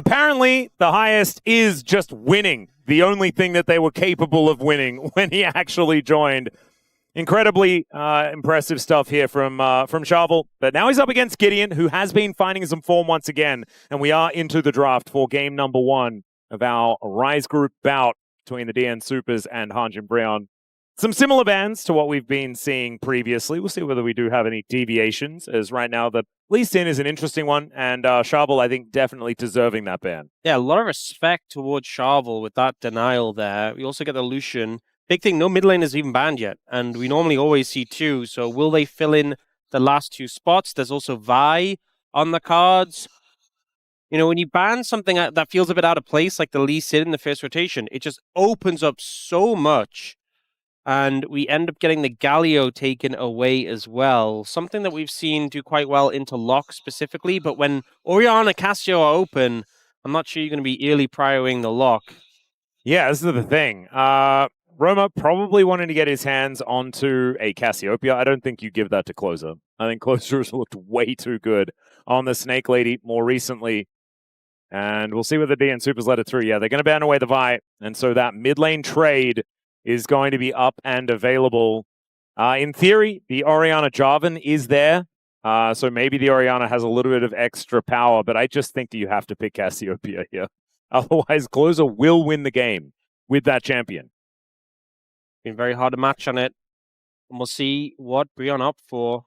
Apparently, the highest is just winning. The only thing that they were capable of winning when he actually joined. Incredibly impressive stuff here from Sharvel. But now he's up against GIDEON, who has been finding some form once again. And we are into the draft for game number 1 of our Rise Group bout between the DN Soopers and HANJIN BRION. Some similar bans to what we've been seeing previously. We'll see whether we do have any deviations, as right now the Lee Sin is an interesting one, and Sharvel, I think, definitely deserving that ban. Yeah, a lot of respect towards Sharvel with that denial there. We also get the Lucian. Big thing, no mid lane is even banned yet, and we normally always see 2, so will they fill in the last 2 spots? There's also Vi on the cards. You know, when you ban something that feels a bit out of place, like the Lee Sin in the first rotation, it just opens up so much. And we end up getting the Galio taken away as well. Something that we've seen do quite well into Lock specifically, but when Orianna, Cassio are open, I'm not sure you're going to be early prioring the Lock. Yeah, this is the thing. Roma probably wanting to get his hands onto a Cassiopeia. I don't think you give that to Clozer. I think Clozer has looked way too good on the Snake Lady more recently. And we'll see whether DN Soopers let it through. Yeah, they're going to ban away the Vi. And so that mid lane trade is going to be up and available. In theory, the Orianna Jarvan is there. So maybe the Orianna has a little bit of extra power, but I just think that you have to pick Cassiopeia here. Otherwise, Clozer will win the game with that champion. Been very hard to match on it. And we'll see what Brion up for.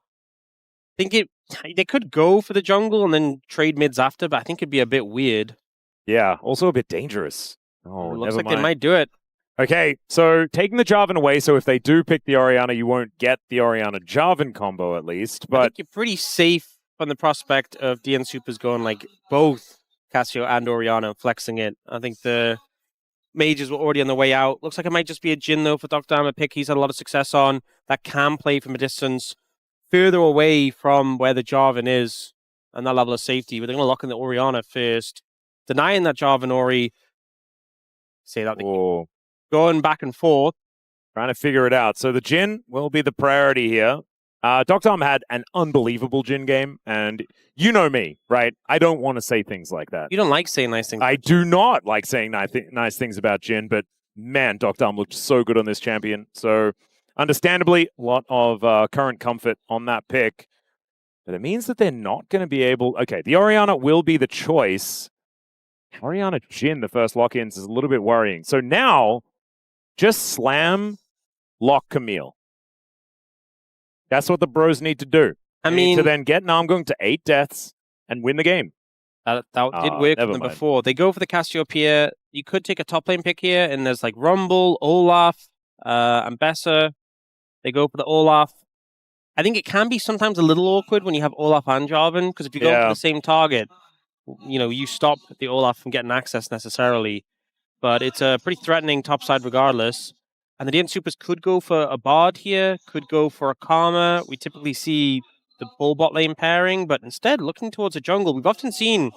I think they could go for the jungle and then trade mids after, but I think it'd be a bit weird. Yeah, also a bit dangerous. Oh, it looks like they might do it. Okay, so taking the Jarvan away, so if they do pick the Orianna, you won't get the Orianna-Jarvan combo at least, but... I think you're pretty safe from the prospect of DN Soopers going like both Cassio and Orianna flexing it. I think the mages were already on the way out. Looks like it might just be a Jhin though for deokdam, a pick he's had a lot of success on, that can play from a distance further away from where the Jarvan is and that level of safety, but they're going to lock in the Orianna first. Denying that Jarvan Ori... Say that again. Going back and forth. Trying to figure it out. So the Jhin will be the priority here. deokdam had an unbelievable Jhin game, and you know me, right? I don't want to say things like that. You don't like saying nice things. I do not like saying nice things about Jhin, but man, deokdam looked so good on this champion. So understandably, a lot of current comfort on that pick. But it means that they're not going to be able... Okay, the Orianna will be the choice. Orianna Jhin, the first lock-ins, is a little bit worrying. So now... just slam, lock Camille. That's what the bros need to do. I mean, to then get Namgung to 8 deaths and win the game. That did work for them before. They go for the Cassiopeia. You could take a top lane pick here, and there's like Rumble, Olaf, Ambessa. They go for the Olaf. I think it can be sometimes a little awkward when you have Olaf and Jarvan, because if you go for the same target, you know, you stop the Olaf from getting access necessarily. But it's a pretty threatening top side regardless. And the DN Soopers could go for a Bard here, could go for a Karma. We typically see the bull bot lane pairing, but instead looking towards a jungle. We've often seen...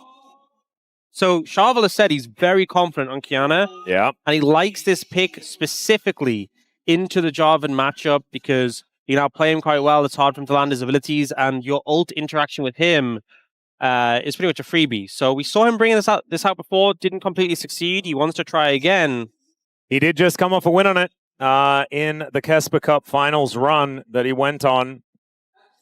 So Sharvel has said he's very confident on Qiyana. Yeah. And he likes this pick specifically into the Jarvan matchup because you now play him quite well. It's hard for him to land his abilities, and your ult interaction with him is pretty much a freebie. So we saw him bringing this out before, didn't completely succeed. He wants to try again. He did just come off a win on it in the Kesper Cup finals run that he went on.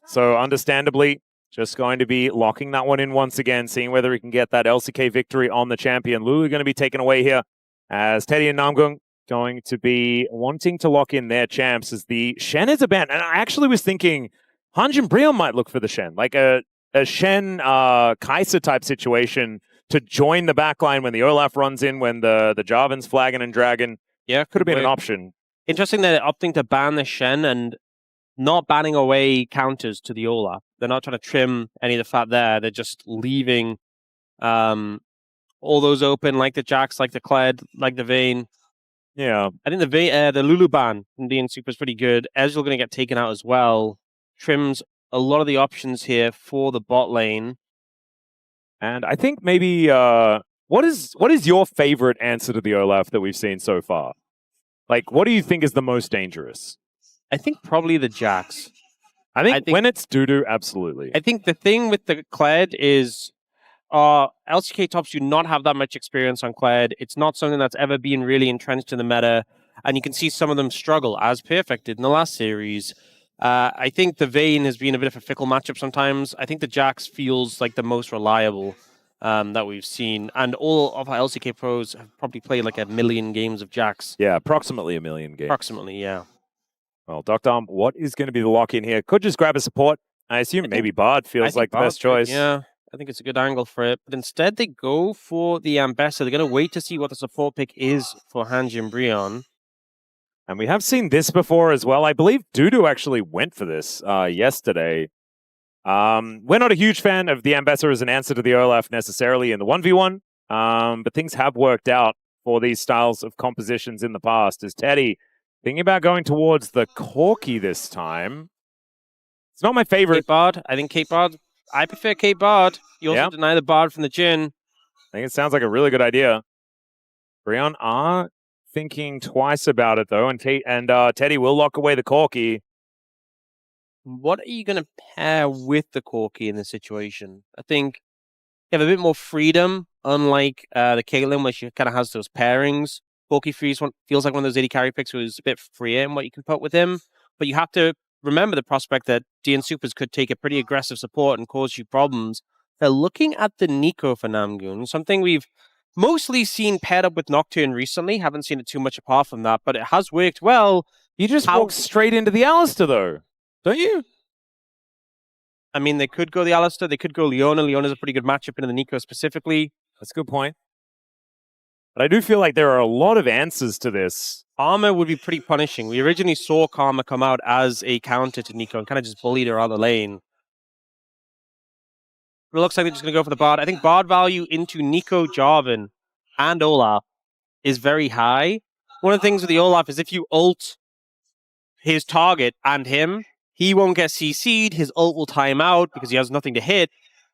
So understandably, just going to be locking that one in once again, seeing whether he can get that LCK victory on the champion. Lulu going to be taken away here as Teddy and Namgung going to be wanting to lock in their champs as the Shen is a ban. And I actually was thinking HANJIN BRION might look for the Shen, like a Shen Kai'Sa type situation to join the backline when the Olaf runs in, when the Jarvan's flagging and dragging. Yeah, could have been an option. Interesting that they're opting to ban the Shen and not banning away counters to the Olaf. They're not trying to trim any of the fat there. They're just leaving all those open, like the Jax, like the Kled, like the Vayne. Yeah. I think the Lulu ban from DN Super is pretty good. Ezreal going to get taken out as well. Trims a lot of the options here for the bot lane. And I think maybe what is your favorite answer to the Olaf that we've seen so far? Like, what do you think is the most dangerous? I think probably the Jax. I think when it's DuDu, absolutely. I think the thing with the Kled is LCK tops do not have that much experience on Kled. It's not something that's ever been really entrenched in the meta. And you can see some of them struggle, as Perfect did in the last series. I think the Vayne has been a bit of a fickle matchup sometimes. I think the Jax feels like the most reliable that we've seen. And all of our LCK pros have probably played like 1 million games of Jax. Yeah, approximately 1 million games. Approximately, yeah. Well, deokdam, what is going to be the lock-in here? Could just grab a support. I assume maybe Bard feels like the best choice. Yeah, I think it's a good angle for it. But instead, they go for the Ambessa. They're going to wait to see what the support pick is for HANJIN BRION. And we have seen this before as well. I believe DuDu actually went for this yesterday. We're not a huge fan of the Ambessa as an answer to the Olaf necessarily in the 1v1, but things have worked out for these styles of compositions in the past. Is Teddy thinking about going towards the Corki this time? It's not my favorite. Kate Bard. I think Kate Bard. I prefer Kate Bard. You also deny the Bard from the Jhin. I think it sounds like a really good idea. Brion are thinking twice about it, though, and Teddy will lock away the Corki. What are you going to pair with the Corki in this situation? I think you have a bit more freedom, unlike the Caitlyn, where she kind of has those pairings. Corki feels like one of those AD carry picks who's a bit freer in what you can put with him, but you have to remember the prospect that DN Supers could take a pretty aggressive support and cause you problems. They're looking at the Neeko for Namgung, something we've mostly seen paired up with Nocturne recently. Haven't seen it too much apart from that, but it has worked well. You just walk straight into the Alistair, though, don't you? I mean, they could go the Alistair, they could go Leona. Leona's a pretty good matchup into the Neeko specifically. That's a good point. But I do feel like there are a lot of answers to this. Karma would be pretty punishing. We originally saw Karma come out as a counter to Neeko and kind of just bullied her out of the lane. It looks like they're just going to go for the Bard. I think Bard value into Neeko, Jarvan, and Olaf is very high. One of the things with the Olaf is if you ult his target and him, he won't get CC'd, his ult will time out because he has nothing to hit,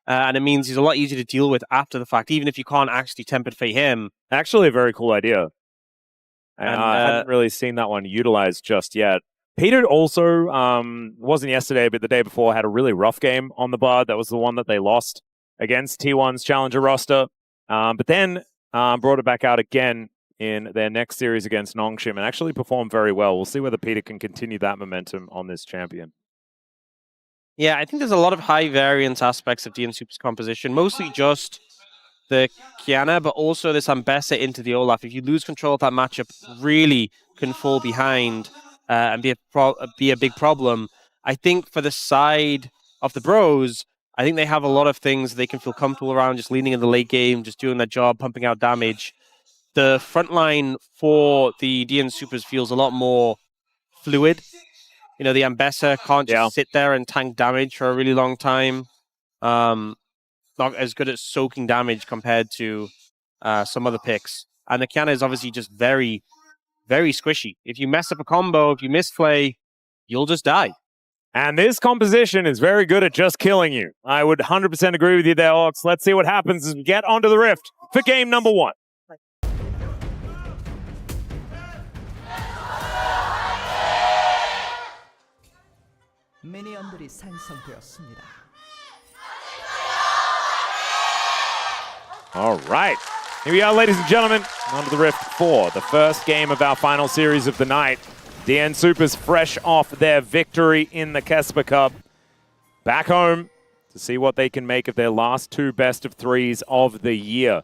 and it means he's a lot easier to deal with after the fact, even if you can't actually temper fate him. Actually, a very cool idea. I haven't really seen that one utilized just yet. Peter also, wasn't yesterday, but the day before, had a really rough game on the Bard. That was the one that they lost against T1's Challenger roster. But then brought it back out again in their next series against Nongshim and actually performed very well. We'll see whether Peter can continue that momentum on this champion. Yeah, I think there's a lot of high variance aspects of DN Super's composition, mostly just the Qiyana, but also this Ambessa into the Olaf. If you lose control of that matchup, really can fall behind and be a big problem. I think for the side of the bros, I think they have a lot of things they can feel comfortable around, just leaning in the late game, just doing their job, pumping out damage. The front line for the DN Supers feels a lot more fluid. You know, the Ambessa can't just sit there and tank damage for a really long time. Not as good at soaking damage compared to some other picks. And the Qiyana is obviously just very, very squishy. If you mess up a combo, if you misplay, you'll just die. And this composition is very good at just killing you. I would 100% agree with you there, Aux. Let's see what happens as we get onto the Rift for game number 1. 미니언들이 생성되었습니다. All right. Here we are, ladies and gentlemen, onto the Rift 4, the first game of our final series of the night. DN Supers fresh off their victory in the Kesper Cup. Back home to see what they can make of their last 2 best-of-3s of the year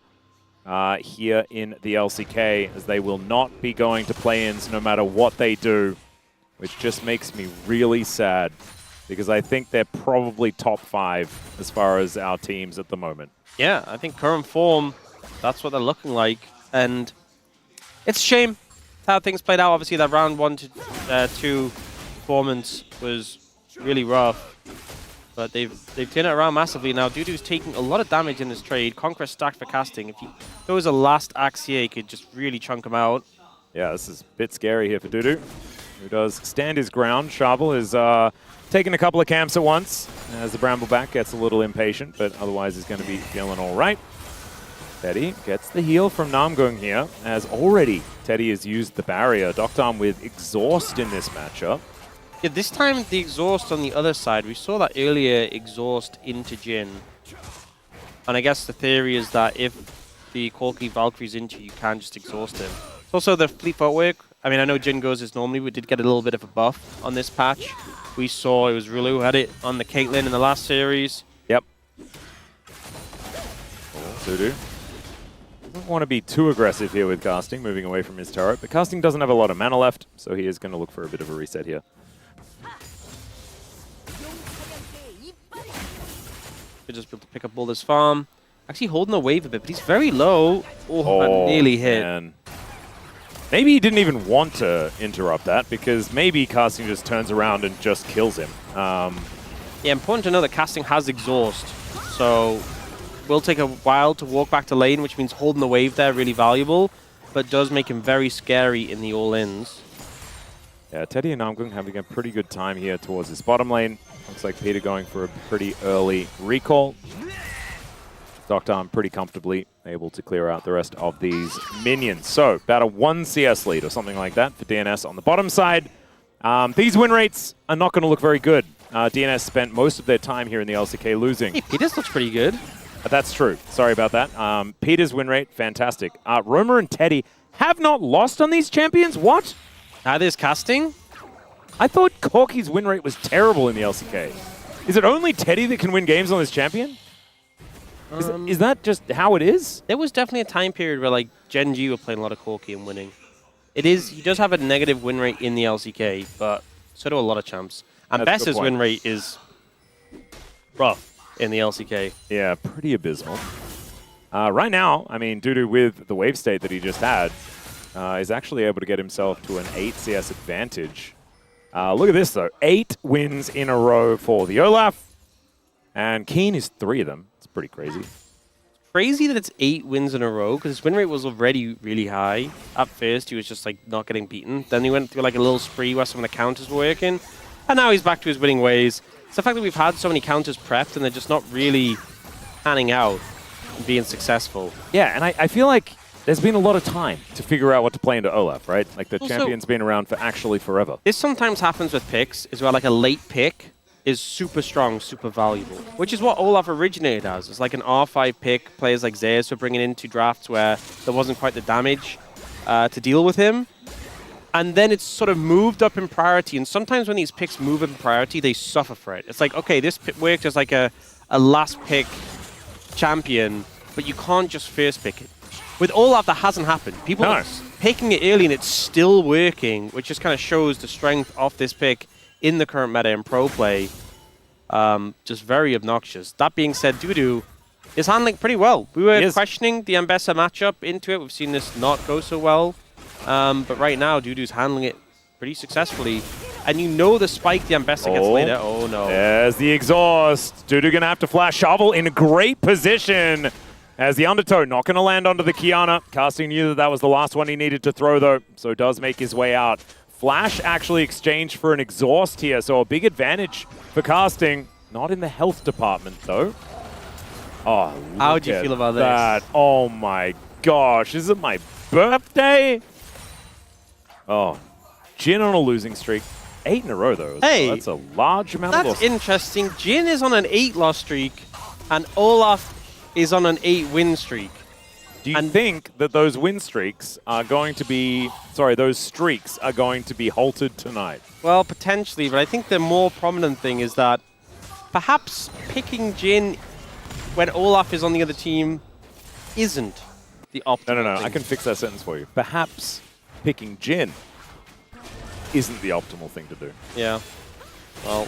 here in the LCK, as they will not be going to play-ins no matter what they do, which just makes me really sad, because I think they're probably top 5 as far as our teams at the moment. Yeah, I think current form, that's what they're looking like. And it's a shame how things played out. Obviously, that round 1 to 2 performance was really rough. But they've turned it around massively now. DuDu's taking a lot of damage in this trade. Conquest stacked for casting. If there was a last axe here, he could just really chunk him out. Yeah, this is a bit scary here for DuDu, who does stand his ground. Sharvel is taking a couple of camps at once as the Brambleback gets a little impatient, but otherwise he's going to be feeling all right. Teddy gets the heal from Namgung here, as already Teddy has used the barrier. deokdam with exhaust in this matchup. Yeah, this time the exhaust on the other side. We saw that earlier, exhaust into Jhin. And I guess the theory is that if the Corki Valkyrie's into you can just exhaust him. It's also the fleet footwork. I mean, I know Jhin goes as normally, we did get a little bit of a buff on this patch. We saw it was Rulu who had it on the Caitlyn in the last series. Yep. DuDu. Doesn't want to be too aggressive here with casting, moving away from his turret, but casting doesn't have a lot of mana left, so he is going to look for a bit of a reset here. Could just be able to pick up all this farm. Actually holding the wave a bit, but he's very low. Oh, that nearly hit. Man. Maybe he didn't even want to interrupt that, because maybe casting just turns around and just kills him. Yeah, important to know that casting has exhaust, so will take a while to walk back to lane, which means holding the wave there really valuable, but does make him very scary in the all-ins. Yeah, Teddy and Namgung having a pretty good time here towards his bottom lane. Looks like Peter going for a pretty early recall. deokdam pretty comfortably able to clear out the rest of these minions. So, about a 1 CS lead or something like that for DNS on the bottom side. These win rates are not going to look very good. DNS spent most of their time here in the LCK losing. Hey, Peter's looks pretty good. That's true. Sorry about that. Peter's win rate, fantastic. Roma and Teddy have not lost on these champions? What? Neither is casting. I thought Corki's win rate was terrible in the LCK. Is it only Teddy that can win games on this champion? Is that just how it is? There was definitely a time period where like Gen G were playing a lot of Corki and winning. He does have a negative win rate in the LCK, but so do a lot of champs. Ambessa's win rate is rough in the LCK. Yeah, pretty abysmal. Right now, I mean, DuDu with the wave state that he just had, is actually able to get himself to an 8 CS advantage. Look at this, though. 8 wins in a row for the Olaf. And Keen is 3 of them. It's pretty crazy. Crazy that it's 8 wins in a row, because his win rate was already really high. At first, he was just like not getting beaten. Then he went through like a little spree where some of the counters were working. And now he's back to his winning ways. It's the fact that we've had so many counters prepped and they're just not really panning out and being successful. Yeah, and I feel like there's been a lot of time to figure out what to play into Olaf, right? Like the champion's been around for actually forever. This sometimes happens with picks, is where like a late pick is super strong, super valuable, which is what Olaf originated as. It's like an R5 pick, players like Zeus were bringing into drafts where there wasn't quite the damage to deal with him. And then it's sort of moved up in priority, and sometimes when these picks move up in priority, they suffer for it. It's like, okay, this pick worked as like a last pick champion, but you can't just first pick it. With Olaf, that hasn't happened. People are picking it early and it's still working, which just kind of shows the strength of this pick in the current meta in pro play. Just very obnoxious. That being said, DuDu is handling pretty well. We were questioning the Ambessa matchup into it. We've seen this not go so well. But right now, DuDu's handling it pretty successfully. And you know the spike the Ambessa gets later. Oh, no. There's the exhaust. DuDu going to have to flash. Sharvel in a great position as the undertow not going to land onto the Qiyana. Casting knew that was the last one he needed to throw, though, so does make his way out. Flash actually exchanged for an exhaust here, so a big advantage for casting. Not in the health department, though. Oh, how do you feel about that? Oh, my gosh. Is it my birthday? Oh, Jhin on a losing streak. 8 in a row, though. Hey, that's a large amount of losses. That's interesting. Jhin is on an 8-loss streak, and Olaf is on an 8-win streak. Do you think that those win streaks are going to be... Sorry, those streaks are going to be halted tonight? Well, potentially, but I think the more prominent thing is that perhaps picking Jhin when Olaf is on the other team isn't the optimal No, thing. I can fix that sentence for you. Perhaps picking Jhin isn't the optimal thing to do. Yeah. Well,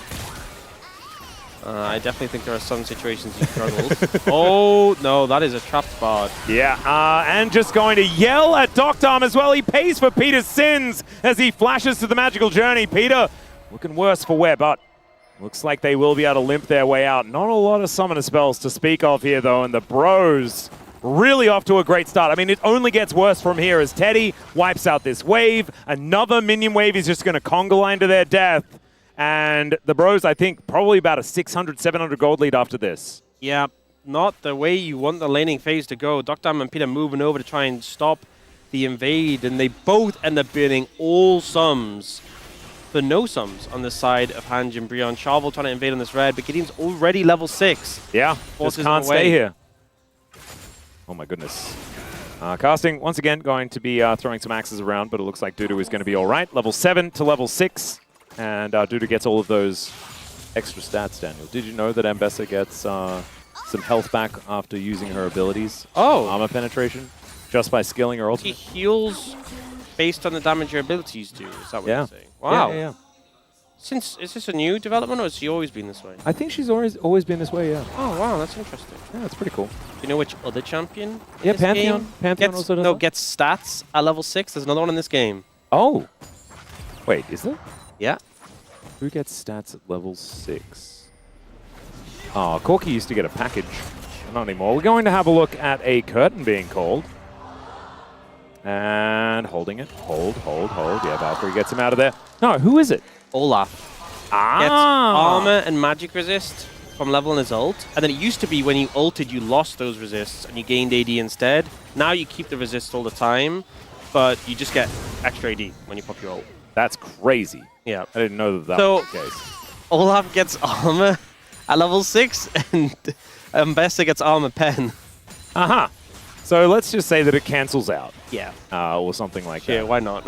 I definitely think there are some situations you struggled. Oh, no, that is a trapped bard. Yeah, and just going to yell at deokdam as well. He pays for Peter's sins as he flashes to the magical journey. Peter looking worse for wear, but looks like they will be able to limp their way out. Not a lot of summoner spells to speak of here, though, and the bros really off to a great start. I mean, it only gets worse from here as Teddy wipes out this wave. Another minion wave is just going to conga line to their death. And the bros, I think, probably about a 600, 700 gold lead after this. Yeah, not the way you want the laning phase to go. deokdam and Peter moving over to try and stop the invade, and they both end up burning all sums for no sums on the side of HANJIN BRION. Sharvel trying to invade on this red, but GIDEON's already level 6. Yeah, just can't stay here. Oh my goodness. Casting, once again, going to be throwing some axes around, but it looks like DuDu is going to be all right. Level 7 to level 6. And DuDu gets all of those extra stats, Daniel. Did you know that Ambessa gets some health back after using her abilities? Oh. Armor penetration? Just by skilling her ultimate? She heals based on the damage your abilities do. Is that what you're saying? Wow. Yeah. Is this a new development, or has she always been this way? I think she's always been this way, yeah. Oh, wow, that's interesting. Yeah, that's pretty cool. Do you know which other champion? Yeah, Pantheon. Pantheon also does that? Gets stats at level 6. There's another one in this game. Oh. Wait, is there? Yeah. Who gets stats at level 6? Oh, Corki used to get a package. Not anymore. We're going to have a look at a curtain being called. And holding it. Hold. Yeah, Valkyrie gets him out of there. No, who is it? Olaf. Gets armor and magic resist from leveling his ult. And then it used to be when you ulted, you lost those resists and you gained AD instead. Now you keep the resist all the time, but you just get extra AD when you pop your ult. That's crazy. Yeah. I didn't know that was the case. Olaf gets armor at level 6 and Ambessa gets armor pen. So let's just say that it cancels out. Yeah. Or something like that. Yeah, why not?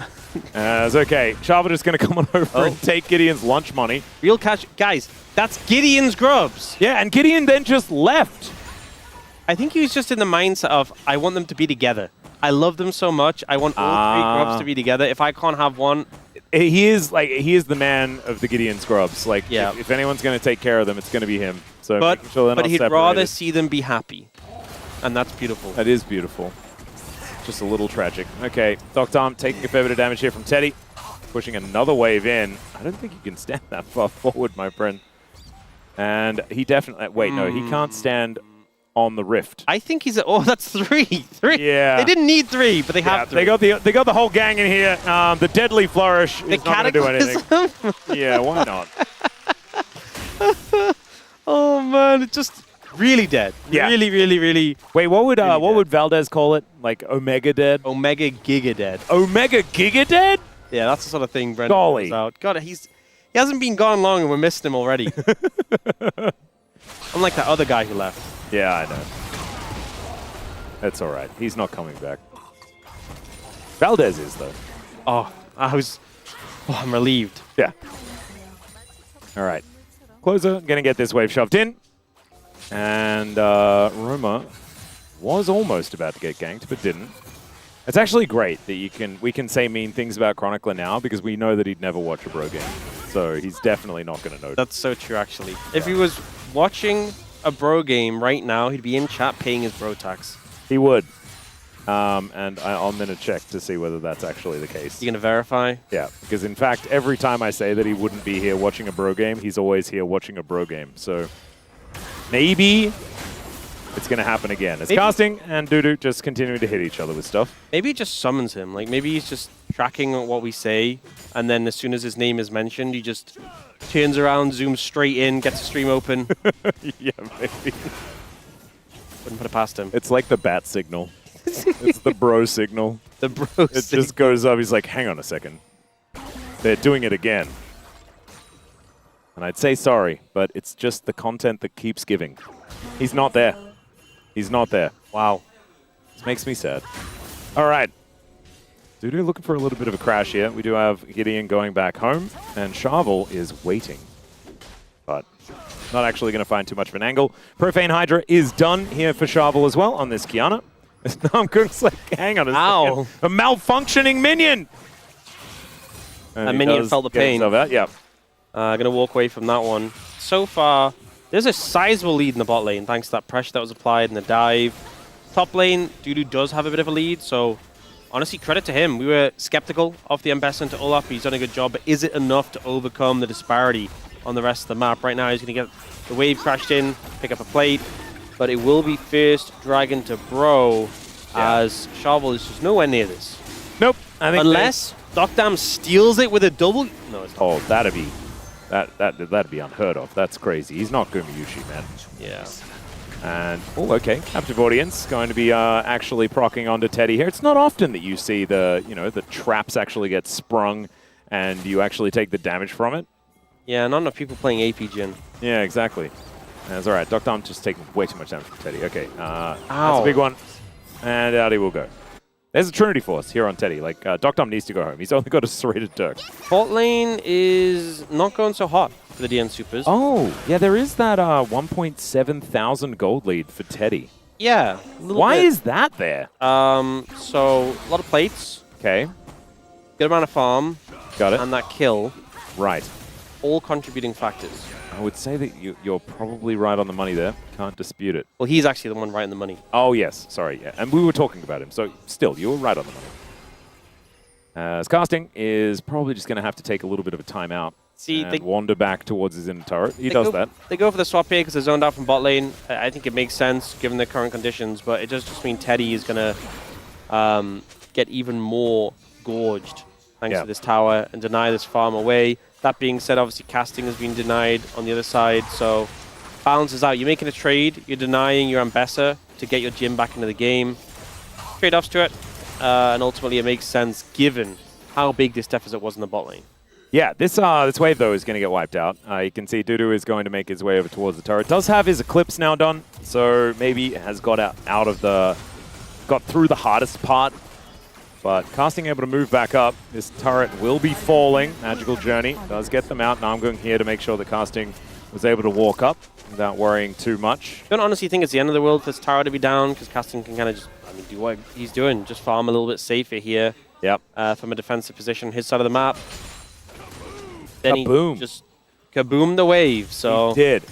It's okay. Sharvel is going to come on over and take Gideon's lunch money. Real cash. Guys, that's Gideon's grubs. Yeah, and Gideon then just left. I think he was just in the mindset of, I want them to be together. I love them so much. I want all 3 grubs to be together. If I can't have one... He is the man of the Gideon scrubs. Like, yeah. if anyone's going to take care of them, it's going to be him. So but he'd separated. rather see them be happy. And that's beautiful. That is beautiful. Just a little tragic. Okay, deokdam taking a fair bit of damage here from Teddy. Pushing another wave in. I don't think you can stand that far forward, my friend. And he definitely... Wait, no, he can't stand on the rift. I think he's... Oh, that's 3. 3. Yeah. They didn't need 3, but they have 3. They got the whole gang in here. The deadly flourish is not going to do anything. Yeah, why not? Oh, man, it just... Really dead. Yeah. Really. Wait, what would Valdez call it? Like Omega dead? Omega Giga dead. Omega Giga dead? Yeah, that's the sort of thing Brendan calls out. God, he hasn't been gone long and we're missing him already. Unlike that other guy who left. Yeah, I know. That's all right. He's not coming back. Valdez is, though. Oh, I'm relieved. Yeah. All right. Clozer going to get this wave shoved in. And Roma was almost about to get ganked, but didn't. It's actually great that we can say mean things about Chronicler now because we know that he'd never watch a bro game. So he's definitely not going to know. That's so true, actually. If he was watching a bro game right now, he'd be in chat paying his bro tax. He would. And I'm going to check to see whether that's actually the case. You going to verify? Yeah, because in fact, every time I say that he wouldn't be here watching a bro game, he's always here watching a bro game. So... maybe it's going to happen again. It's casting and DuDu just continuing to hit each other with stuff. Maybe it just summons him. Like, maybe he's just tracking what we say, and then as soon as his name is mentioned, he just turns around, zooms straight in, gets the stream open. Yeah, maybe. Wouldn't put it past him. It's like the bat signal. It's the bro signal. The bro signal. It just goes up. He's like, hang on a second. They're doing it again. And I'd say sorry, but it's just the content that keeps giving. He's not there. He's not there. Wow. This makes me sad. All right. DuDu looking for a little bit of a crash here. We do have Gideon going back home, and Sharvel is waiting. But not actually going to find too much of an angle. Profane Hydra is done here for Sharvel as well on this Qiyana. Namgung's like, hang on a second. A malfunctioning minion! And that minion felt the pain. Yeah. Going to walk away from that one. So far, there's a sizable lead in the bot lane thanks to that pressure that was applied in the dive. Top lane, DuDu does have a bit of a lead, so honestly, credit to him. We were skeptical of the Ambessa into Olaf, but he's done a good job. But is it enough to overcome the disparity on the rest of the map? Right now, he's going to get the wave crashed in, pick up a plate, but it will be first Dragon to Bro, as Sharvel is just nowhere near this. Nope. I think unless deokdam steals it with a double... No, it's not. Oh, that'd be unheard of. That's crazy. He's not Gumiyushi, man. Yeah. And, oh, okay. Captive Audience going to be actually proccing onto Teddy here. It's not often that you see the traps actually get sprung and you actually take the damage from it. Yeah, not enough people playing AP Jhin. Yeah, exactly. That's all right. deokdam just taking way too much damage from Teddy. Okay. That's a big one. And out he will go. There's a Trinity Force here on Teddy. Like, deokdam needs to go home. He's only got a serrated Dirk. Bot lane is not going so hot for the DN Supers. Oh, yeah, there is that 1.7 thousand gold lead for Teddy. Yeah. Why is that there? So, a lot of plates. Okay. Good amount of farm. Got it. And that kill. Right. All contributing factors. I would say that you're probably right on the money there. Can't dispute it. Well, he's actually the one right in the money. Oh, yes. Sorry, yeah. And we were talking about him, so still, you were right on the money. As casting is probably just going to have to take a little bit of a timeout. See, and wander back towards his inner turret. He does that. They go for the swap here because they're zoned out from bot lane. I think it makes sense given the current conditions, but it does just mean Teddy is going to get even more gorged thanks to this tower and deny this farm away. That being said, obviously casting has been denied on the other side, so balances out. You're making a trade, you're denying your Ambessa to get your Jhin back into the game. Trade-offs to it, and ultimately it makes sense given how big this deficit was in the bot lane. Yeah, this wave, though, is going to get wiped out. You can see DuDu is going to make his way over towards the turret. Does have his Eclipse now done, so maybe has got through the hardest part. But casting able to move back up. This turret will be falling. Magical Journey does get them out. Namgung here to make sure that casting was able to walk up without worrying too much. I don't honestly think it's the end of the world for this tower to be down, because casting can kind of just do what he's doing. Just farm a little bit safer here. Yep. From a defensive position, his side of the map. Then kaboom. He just kaboomed the wave. So he did.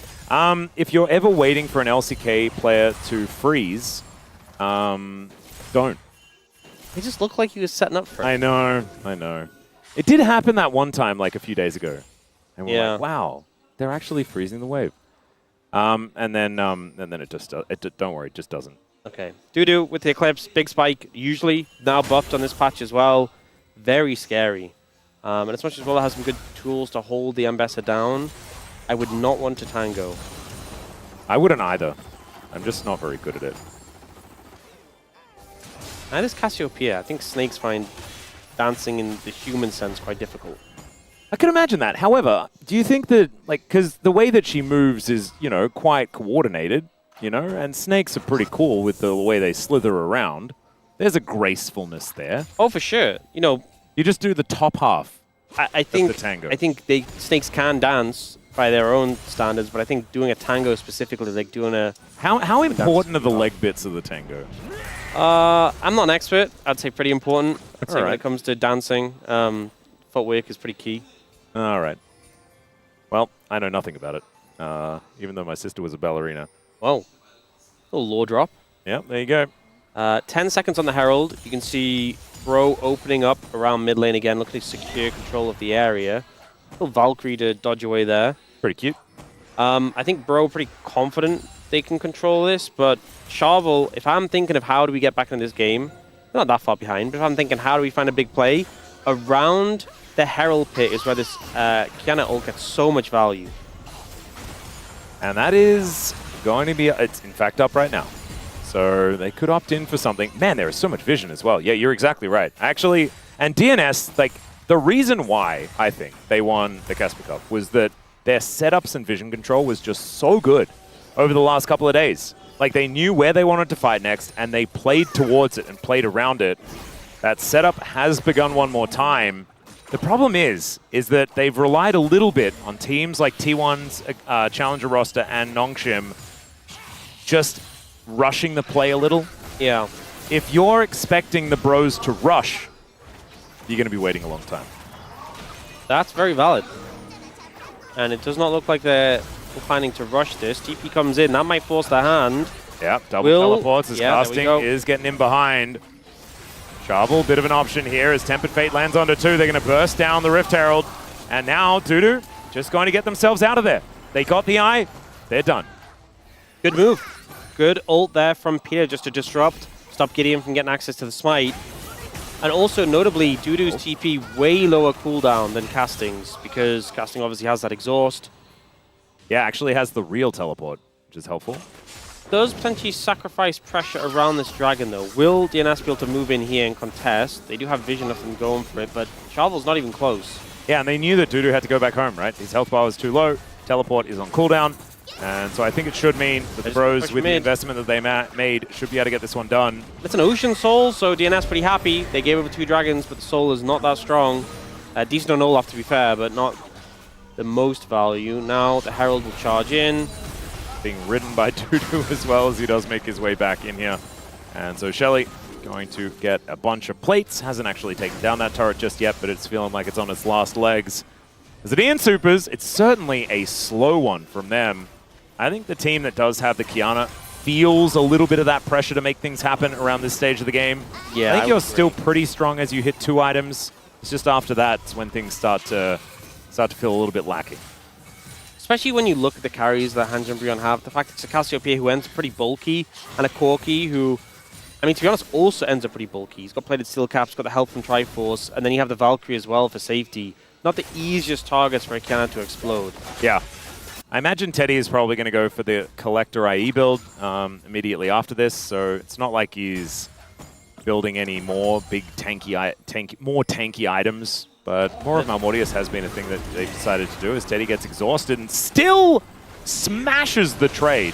If you're ever waiting for an LCK player to freeze, don't. He just looked like he was setting up for it. I know. It did happen that one time, like a few days ago. And we're like, wow, they're actually freezing the wave. And then it just, don't worry, it just doesn't. Okay. DuDu with the Eclipse, big spike, usually now buffed on this patch as well. Very scary. And as much as Olaf has some good tools to hold the Ambessa down, I would not want to tango. I wouldn't either. I'm just not very good at it. And this Cassiopeia, I think snakes find dancing in the human sense quite difficult. I can imagine that. However, do you think that, like, because the way that she moves is, quite coordinated, and snakes are pretty cool with the way they slither around. There's a gracefulness there. Oh, for sure. You just do the top half. I think the tango. I think snakes can dance by their own standards, but I think doing a tango specifically, like doing a... How important are the leg bits of the tango? I'm not an expert. I'd say pretty important. I'd say right. when it comes to dancing, footwork is pretty key. All right. Well, I know nothing about it, even though my sister was a ballerina. Whoa. Little lore drop. Yep, there you go. 10 seconds on the Herald. You can see Bro opening up around mid lane again, looking to secure control of the area. Little Valkyrie to dodge away there. Pretty cute. I think Bro pretty confident they can control this, but Sharvel, if I'm thinking of how do we get back into this game, they're not that far behind, but if I'm thinking how do we find a big play, around the Herald pit is where this Qiyana ult gets so much value. And that is going to be, it's in fact up right now. So they could opt in for something. Man, there is so much vision as well. Yeah, you're exactly right. Actually, and DNS, like, the reason why I think they won the Casper Cup was that their setups and vision control was just so good over the last couple of days. Like, they knew where they wanted to fight next, and they played towards it and played around it. That setup has begun one more time. The problem is that they've relied a little bit on teams like T1's Challenger roster and Nongshim just rushing the play a little. Yeah. If you're expecting the Bros to rush, you're going to be waiting a long time. That's very valid. And it does not look like they're planning to rush this. TP comes in. That might force the hand. Yep, double teleports as casting is getting in behind. Sharvel, bit of an option here as Tempered Fate lands onto 2. They're going to burst down the Rift Herald. And now DuDu just going to get themselves out of there. They got the eye. They're done. Good move. Good ult there from Peter just to disrupt. Stop GIDEON from getting access to the smite. And also, notably, DuDu's TP way lower cooldown than Casting's, because Casting obviously has that exhaust. Yeah, actually has the real teleport, which is helpful. Does potentially sacrifice pressure around this dragon, though. Will DNS be able to move in here and contest? They do have vision of them going for it, but Sharvel's not even close. Yeah, and they knew that DuDu had to go back home, right? His health bar was too low. Teleport is on cooldown. And so I think it should mean that the Bros, with the investment that they made, should be able to get this one done. It's an Ocean Soul, so DNS pretty happy. They gave over 2 dragons, but the Soul is not that strong. Decent on Olaf, to be fair, but not the most value. Now the Herald will charge in. Being ridden by DuDu as well as he does make his way back in here. And so Shelly going to get a bunch of plates. Hasn't actually taken down that turret just yet, but it's feeling like it's on its last legs. As the DN Supers, it's certainly a slow one from them. I think the team that does have the Qiyana feels a little bit of that pressure to make things happen around this stage of the game. Yeah, I think you're still pretty strong as you hit 2 items. It's just after that when things start to feel a little bit lacking. Especially when you look at the carries that HANJIN BRION have. The fact that it's a Cassiopeia who ends up pretty bulky, and a Corki who, I mean, to be honest, also ends up pretty bulky. He's got plated steel caps, got the help from Triforce, and then you have the Valkyrie as well for safety. Not the easiest targets for a Qiyana to explode. Yeah. I imagine Teddy is probably going to go for the Collector IE build immediately after this, so it's not like he's building any more big more tanky items, but more of Malmortius has been a thing that they've decided to do as Teddy gets exhausted and still smashes the trade.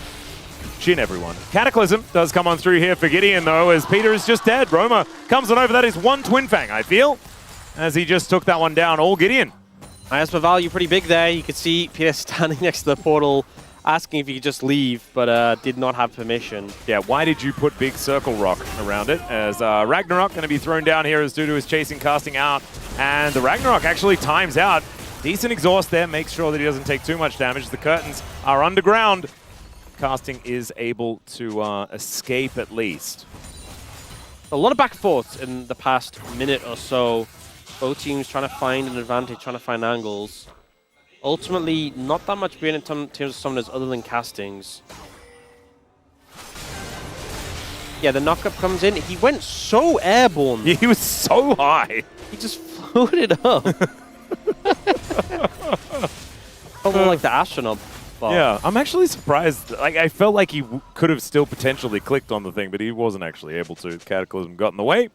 Jhin, everyone. Cataclysm does come on through here for Gideon, though, as Peter is just dead. Roma comes on over. That is 1 Twin Fang, I feel, as he just took that one down. All Gideon. As for value, pretty big there. You could see Peter standing next to the portal, asking if he could just leave, but did not have permission. Yeah, why did you put big circle rock around it? As Ragnarok going to be thrown down here as DuDu is chasing, casting out, and the Ragnarok actually times out. Decent exhaust there, makes sure that he doesn't take too much damage. The curtains are underground. Casting is able to escape at least. A lot of back and forth in the past minute or so. Both teams trying to find an advantage, trying to find angles. Ultimately, not that much being in terms of summoners other than castings. Yeah, the knockup comes in. He went so airborne. He was so high. He just floated up. Almost like the astronaut. Yeah, I'm actually surprised. Like, I felt like he could have still potentially clicked on the thing, but he wasn't actually able to. Cataclysm got in the way.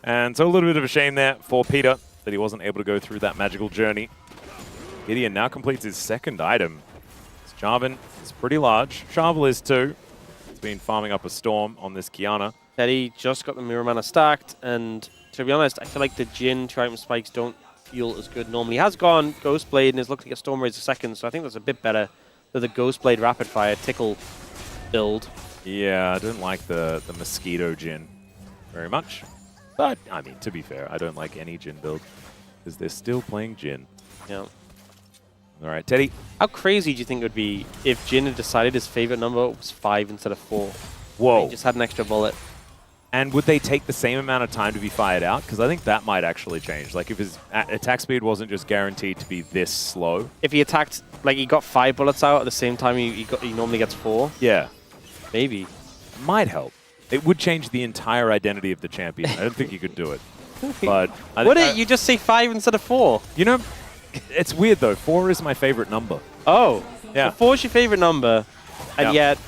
And so a little bit of a shame there for Peter that he wasn't able to go through that magical journey. Gideon now completes his 2nd item. Jarvan is pretty large. Sharvel is too. He's been farming up a storm on this Qiyana. Teddy just got the Mirror Mana stacked, and to be honest, I feel like the Jhin 2-item spikes don't feel as good normally. He has gone Ghostblade and is looking at Storm Razor 2nd, so I think that's a bit better than the Ghostblade Rapid Fire Tickle build. Yeah, I don't like the Mosquito Jhin very much. But, I mean, to be fair, I don't like any Jhin build, because they're still playing Jhin. Yeah. All right, Teddy. How crazy do you think it would be if Jhin had decided his favorite number was 5 instead of 4? Whoa. He just had an extra bullet. And would they take the same amount of time to be fired out? Because I think that might actually change. Like, if his attack speed wasn't just guaranteed to be this slow. If he attacked, like, he got 5 bullets out at the same time he normally gets 4? Yeah. Maybe. It might help. It would change the entire identity of the champion. I don't think you could do it. But would it? You just say 5 instead of 4? You know, it's weird though. 4 is my favorite number. Oh. Yeah. So 4 is your favorite number, and yet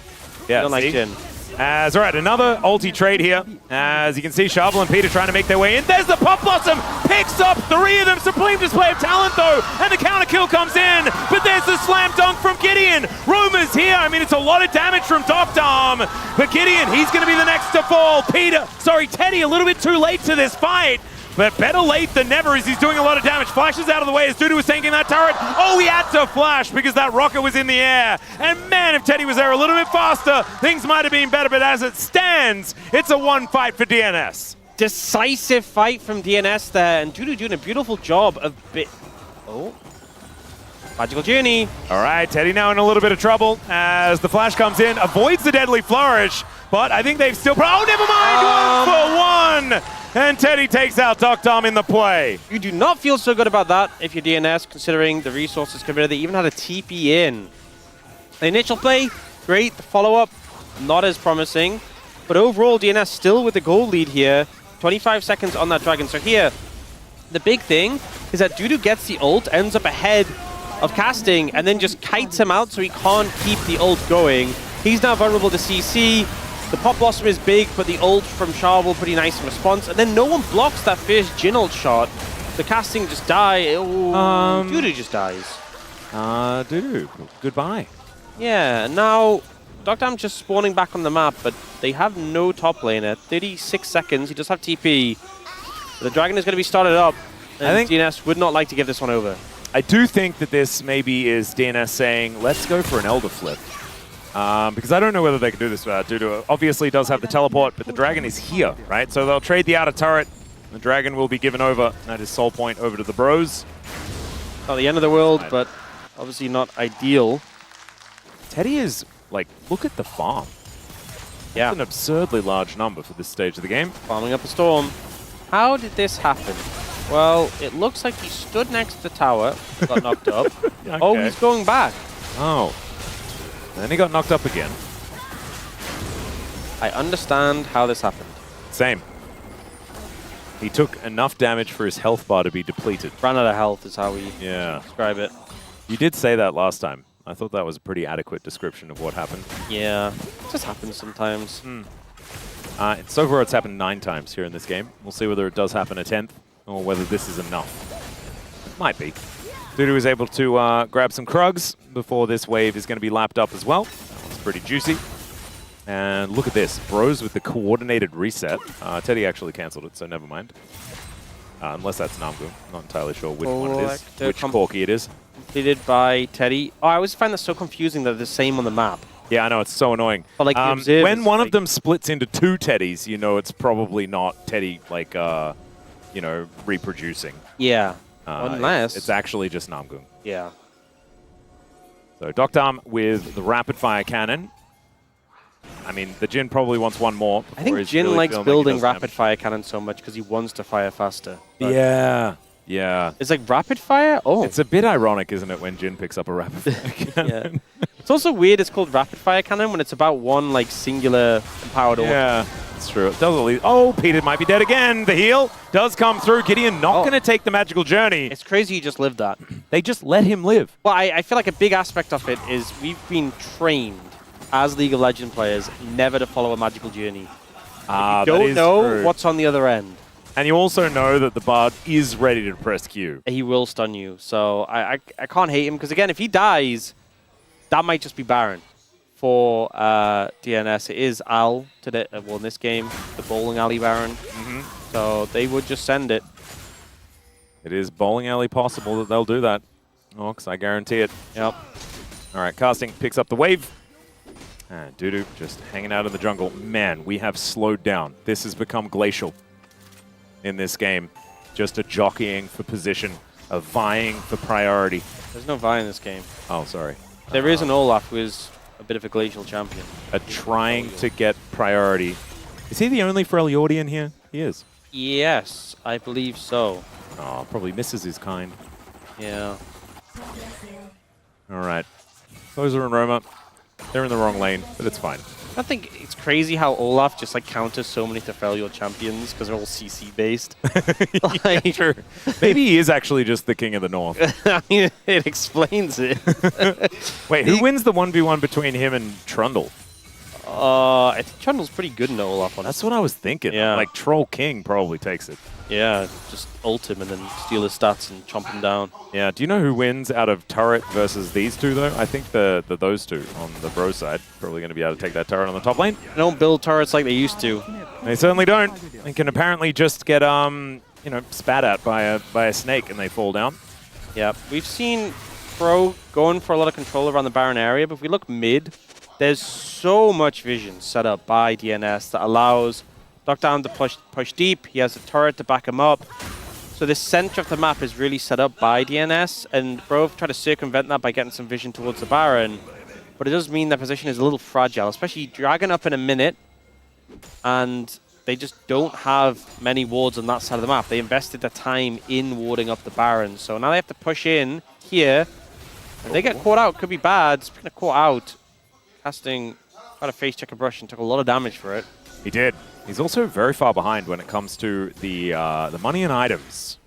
you don't like Jhin. All right, another ulti trade here. As you can see, Sharvel and Peter trying to make their way in. There's the Pop Blossom! Picks up 3 of them. Supreme display of talent, though. And the counter kill comes in. But there's the slam dunk from Gideon. Roma's here. I mean, it's a lot of damage from deokdam. But Gideon, he's going to be the next to fall. Teddy, a little bit too late to this fight. But better late than never as he's doing a lot of damage. Flashes out of the way as DuDu was tanking that turret. Oh, he had to flash because that rocket was in the air. And man, if Teddy was there a little bit faster, things might have been better. But as it stands, it's a 1 fight for DNS. Decisive fight from DNS there. And DuDu doing a beautiful job of Magical Journey. All right, Teddy now in a little bit of trouble as the flash comes in. Avoids the deadly flourish. But I think they've still... Oh, never mind! 1 for 1! And Teddy takes out deokdam in the play. You do not feel so good about that if you're DNS, considering the resources committed. They even had a TP in. The initial play, great. The follow-up, not as promising. But overall, DNS still with the goal lead here. 25 seconds on that dragon. So here, the big thing is that DuDu gets the ult, ends up ahead of casting, and then just kites him out so he can't keep the ult going. He's now vulnerable to CC. The Pop Blossom is big, but the ult from Sharvel, pretty nice in response. And then no one blocks that first Jhin ult shot. The casting just die. DuDu just dies. DuDu, goodbye. Yeah, now deokdam just spawning back on the map, but they have no top laner. 36 seconds, he does have TP. The Dragon is going to be started up, and I think DNS would not like to give this one over. I do think that this maybe is DNS saying, let's go for an Elder Flip. Because I don't know whether they can do this without DuDu. Obviously does have the teleport, but the Dragon is here, right? So they'll trade the outer turret. The Dragon will be given over. That is Soul Point over to the Bros. Not the end of the world, but obviously not ideal. Teddy is, like, look at the farm. Yeah. That's an absurdly large number for this stage of the game. Farming up a storm. How did this happen? Well, it looks like he stood next to the tower, got knocked up. Okay. Oh, he's going back. Oh. And then he got knocked up again. I understand how this happened. Same. He took enough damage for his health bar to be depleted. Ran out of health is how we describe it. You did say that last time. I thought that was a pretty adequate description of what happened. Yeah, it just happens sometimes. So far it's happened 9 times here in this game. We'll see whether it does happen a 10th or whether this is enough. Might be. DuDu is able to grab some Krugs before this wave is going to be lapped up as well. That one's pretty juicy. And look at this. Bros with the coordinated reset. Teddy actually cancelled it, so never mind. Unless that's Namgung. Not entirely sure which one it is. Which Corki it is. Completed by Teddy. Oh, I always find that so confusing that they're the same on the map. Yeah, I know, it's so annoying. But like when one of them splits into 2 Teddys, you know it's probably not Teddy, like, you know, reproducing. Yeah, unless... It's actually just Namgung. Yeah. So deokdam with the rapid-fire cannon. I mean, the Jhin probably wants one more. I think Jhin really likes building rapid-fire cannon so much because he wants to fire faster. Yeah. Yeah. It's like rapid-fire? Oh. It's a bit ironic, isn't it, when Jhin picks up a rapid-fire cannon? Yeah. It's also weird it's called rapid-fire cannon when it's about one, like, singular empowered orb. Yeah, it's true. It does at least... Oh, Peter might be dead again. The heal does come through. GIDEON not going to take the magical journey. It's crazy he just lived that. They just let him live. Well, I feel like a big aspect of it is we've been trained as League of Legends players never to follow a magical journey. You don't know what's on the other end. And you also know that the Bard is ready to press Q. He will stun you. So I can't hate him because, again, if he dies, that might just be Baron. For DNS, it is Al today. Well, in this game, the bowling alley Baron. So they would just send it. It is bowling alley possible that they'll do that. Oh, because I guarantee it. Yep. All right, casting picks up the wave. And DuDu just hanging out in the jungle. Man, we have slowed down. This has become glacial in this game. Just a jockeying for position, a vying for priority. There's no vying in this game. Oh, sorry. There is an Olaf who is a bit of a glacial champion. Trying to get priority. Is he the only Freljordian here? He is. Yes, I believe so. Oh, probably misses his kind. Yeah. All right. Clozer and Roma. They're in the wrong lane, but it's fine. I think it's crazy how Olaf just like counters so many Freljord champions because they're all CC based. Like, yeah, true. Maybe he is actually just the king of the north. I mean, it explains it. Wait, who wins the 1v1 between him and Trundle? I think Trundle's pretty good in Olaf. Honestly. That's what I was thinking. Yeah. Like Troll King probably takes it. Yeah, just ult him and then steal his stats and chomp him down. Yeah, do you know who wins out of turret versus these two, though? I think those two on the bro side probably going to be able to take that turret on the top lane. They don't build turrets like they used to. They certainly don't. They can apparently just get, you know, spat at by a snake and they fall down. Yeah, we've seen Pro going for a lot of control around the Baron area, but if we look mid, there's so much vision set up by DNS that allows deokdam to push deep. He has a turret to back him up. So the center of the map is really set up by DNS, and Bro try to circumvent that by getting some vision towards the Baron. But it does mean their position is a little fragile, especially Dragon up in a minute, and they just don't have many wards on that side of the map. They invested their time in warding up the Baron, so now they have to push in here. If they get caught out, could be bad. Speaking of caught out, casting got a face checker brush and took a lot of damage for it. He did. He's also very far behind when it comes to the money and items.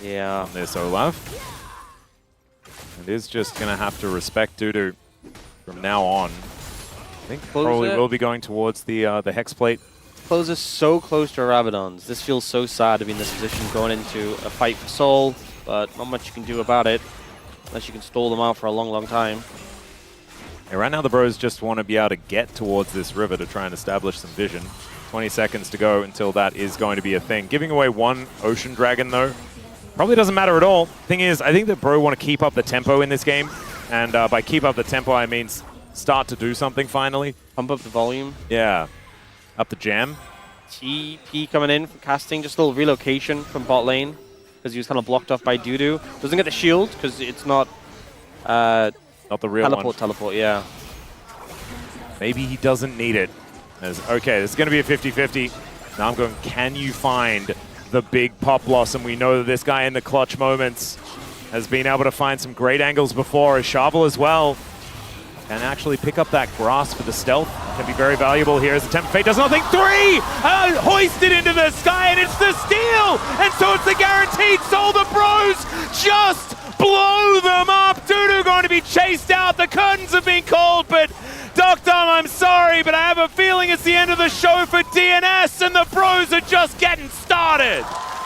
Yeah. On this Olaf. And is just going to have to respect DuDu from now on. I think probably will be going towards the Hex Plate. Clozer so close to Rabadons. This feels so sad to be in this position going into a fight for soul, but not much you can do about it unless you can stall them out for a long, long time. Yeah, right now the Bros just want to be able to get towards this river to try and establish some vision. 20 seconds to go until that is going to be a thing. Giving away one Ocean Dragon, though, probably doesn't matter at all. Thing is, I think that Bro want to keep up the tempo in this game. And by keep up the tempo, I mean start to do something finally. Pump up the volume. Yeah. Up the jam. TP coming in from casting. Just a little relocation from bot lane. Because he was kind of blocked off by DuDu. Doesn't get the shield because it's not... not the real teleport, yeah. Maybe he doesn't need it. Okay, this is going to be a 50-50. Namgung, can you find the big pop blossom? We know that this guy in the clutch moments has been able to find some great angles before. As Sharvel as well can actually pick up that grass for the stealth. Can be very valuable here as the Temper Fate does nothing. 3! Hoisted into the sky, and it's the steal! And so it's the guaranteed soul. The Bros just blow them up. DuDu going to be chased out. The curtains have been called, but deokdam, I'm sorry, but I have a feeling it's the end of the show for DNS, and the Bros are just getting started.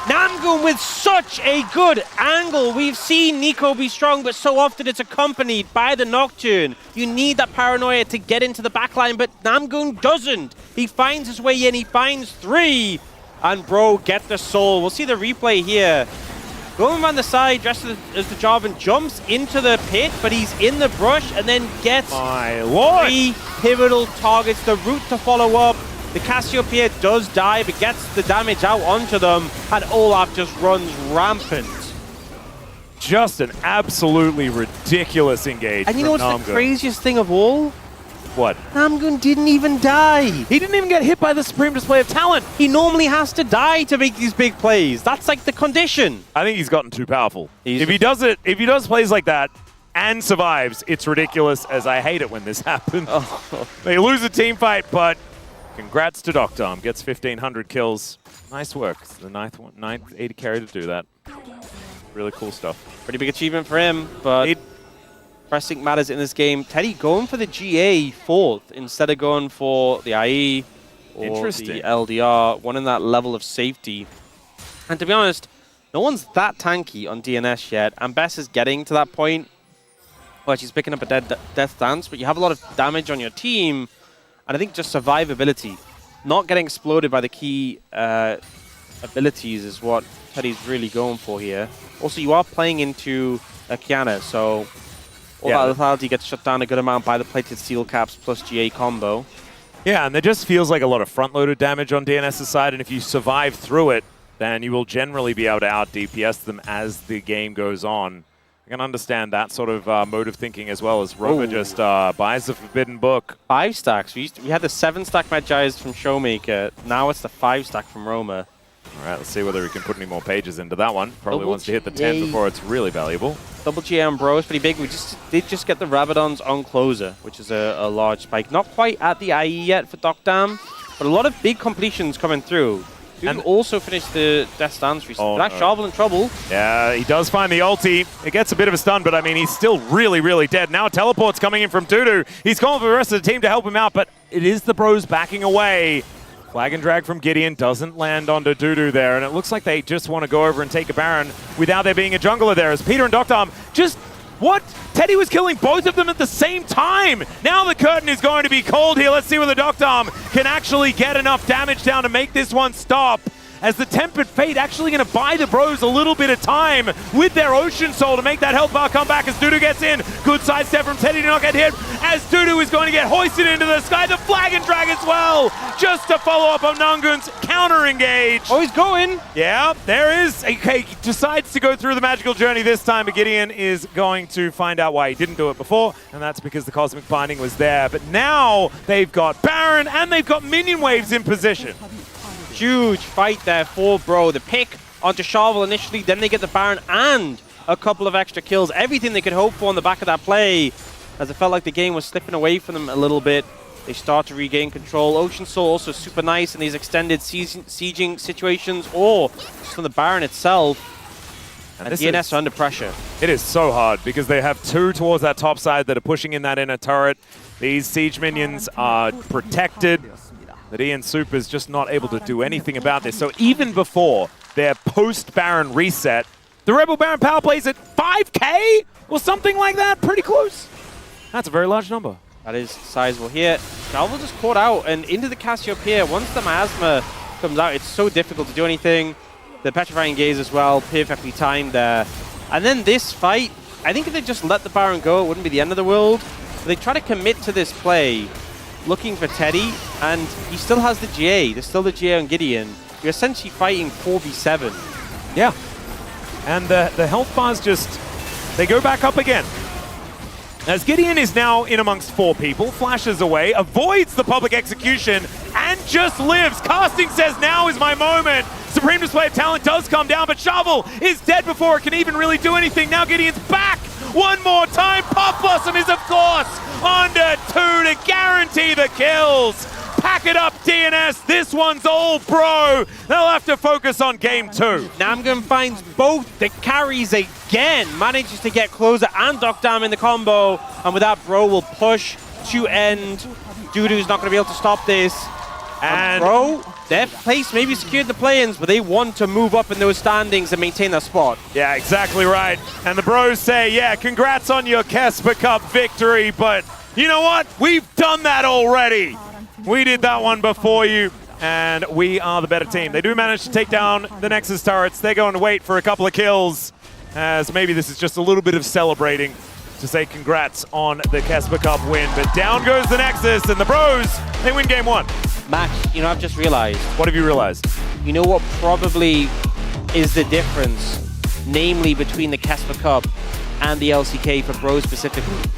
Namgung with such a good angle. We've seen Neeko be strong, but so often it's accompanied by the Nocturne. You need that paranoia to get into the backline, but Namgung doesn't. He finds his way in, he finds 3, and Bro get the soul. We'll see the replay here. Going around the side, dressed as the Jarvan, jumps into the pit, but he's in the brush and then gets 3 pivotal targets. The route to follow up. The Cassiopeia does die, but gets the damage out onto them, and Olaf just runs rampant. Just an absolutely ridiculous engagement. And you know what's the craziest thing of all? What? Namgung didn't even die. He didn't even get hit by the supreme display of talent. He normally has to die to make these big plays. That's like the condition. I think he's gotten too powerful. If he does plays like that and survives, it's ridiculous, as I hate it when this happens. Oh. They lose a team fight, but congrats to deokdam. Gets 1,500 kills. Nice work. It's the ninth AD carry to do that. Really cool stuff. Pretty big achievement for him, but pressing matters in this game. Teddy going for the GA 4th instead of going for the IE or the LDR, wanting that level of safety. And to be honest, no one's that tanky on DNS yet. Ambessa is getting to that point where she's picking up a death dance, but you have a lot of damage on your team, and I think just survivability, not getting exploded by the key abilities is what Teddy's really going for here. Also, you are playing into Qiyana, so all that lethality gets shut down a good amount by the plated steel caps plus GA combo. Yeah, and there just feels like a lot of front-loaded damage on DNS's side, and if you survive through it, then you will generally be able to out-DPS them as the game goes on. I can understand that sort of mode of thinking as well, as Roma just buys the Forbidden Book. 5 stacks. We had the 7-stack Magi's from Showmaker. Now it's the 5-stack from Roma. All right, let's see whether we can put any more pages into that one. Probably wants to hit the 10 before it's really valuable. Double GA on Bro is pretty big. We did just get the Rabadons on Clozer, which is a large spike. Not quite at the IE yet for deokdam, but a lot of big completions coming through. And also finished the Death Dance recently. That's Sharvel in trouble. Yeah, he does find the ulti. It gets a bit of a stun, but I mean, he's still really, really dead. Now a teleport's coming in from DuDu. He's calling for the rest of the team to help him out, but it is the Bros backing away. Flag and drag from GIDEON doesn't land onto DuDu there, and it looks like they just want to go over and take a Baron without there being a jungler there, as Peter and deokdam just... What? Teddy was killing both of them at the same time. Now the curtain is going to be called here. Let's see whether deokdam can actually get enough damage down to make this one stop. As the Tempered Fate actually going to buy the Bros a little bit of time with their Ocean Soul to make that health bar come back as DuDu gets in. Good sidestep from Teddy to not get hit as DuDu is going to get hoisted into the sky. The flag and drag as well, just to follow up on Namgung's counter engage. Oh, he's going. Yeah, there is. Okay, he decides to go through the magical journey this time, but GIDEON is going to find out why he didn't do it before, and that's because the Cosmic Binding was there. But now they've got Baron and they've got minion waves in position. Huge fight there for Bro. The pick onto Sharvel initially, then they get the Baron and a couple of extra kills. Everything they could hope for on the back of that play, as it felt like the game was slipping away from them a little bit. They start to regain control. Ocean Soul also super nice in these extended sieging situations, or just from the Baron itself. And DNS are under pressure. It is so hard because they have 2 towards that top side that are pushing in that inner turret. These siege minions are protected. The DN Supers just not able to do anything about this. So even before their post-Baron reset, the Rebel Baron power plays at 5K or something like that. Pretty close. That's a very large number. That is sizable here. Sharvel just caught out and into the Cassiopeia. Once the miasma comes out, it's so difficult to do anything. The Petrifying Gaze as well, perfectly timed there. And then this fight, I think if they just let the Baron go, it wouldn't be the end of the world. But they try to commit to this play, looking for Teddy, and he still has the GA. There's still the GA on Gideon. You're essentially fighting 4v7. Yeah. And the health bars just, they go back up again. As Gideon is now in amongst 4 people, flashes away, avoids the public execution, and just lives. Casting says, now is my moment. Supreme Display of Talent does come down, but Sharvel is dead before it can even really do anything. Now Gideon's back one more time. Puff Blossom is, of course, under 2 to guarantee the kills. Pack it up, DNS. This one's all bro. They'll have to focus on game 2. Namgung finds both the carries again. Manages to get Clozer and deokdam in the combo. And with that, bro will push to end. DuDu's not going to be able to stop this. And bro, their place maybe secured the play-ins, but they want to move up in those standings and maintain their spot. Yeah, exactly right. And the bros say, yeah, congrats on your Casper Cup victory, but you know what? We've done that already. We did that one before you, and we are the better team. They do manage to take down the Nexus turrets. They're going to wait for a couple of kills, as maybe this is just a little bit of celebrating to say congrats on the Casper Cup win. But down goes the Nexus, and the bros, they win game 1. Max, you know, I've just realized. What have you realized? You know what probably is the difference, namely between the Casper Cup and the LCK for bros specifically?